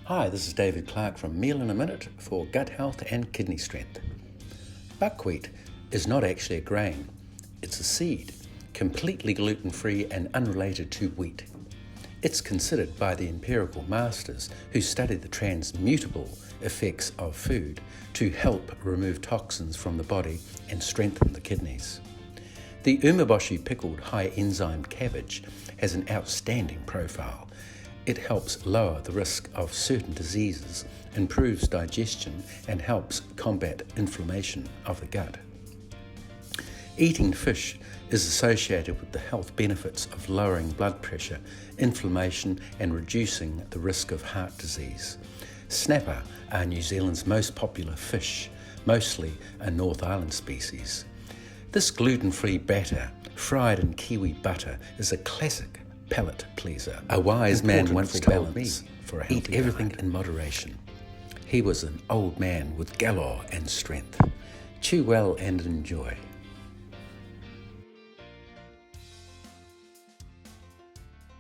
Hi, this is David Clark from Meal in a Minute for gut health and kidney strength. Buckwheat is not actually a grain, it's a seed, completely gluten-free and unrelated to wheat. It's considered by the empirical masters who study the transmutable effects of food to help remove toxins from the body and strengthen the kidneys. The Umeboshi pickled high enzyme cabbage has an outstanding profile. It helps lower the risk of certain diseases, improves digestion, and helps combat inflammation of the gut. Eating fish is associated with the health benefits of lowering blood pressure, inflammation, and reducing the risk of heart disease. Snapper are New Zealand's most popular fish, mostly a North Island species. This gluten-free batter, fried in kiwi butter, is a classic palate pleaser. A wise man once told me, eat everything in moderation. He was an old man with galore and strength. Chew well and enjoy.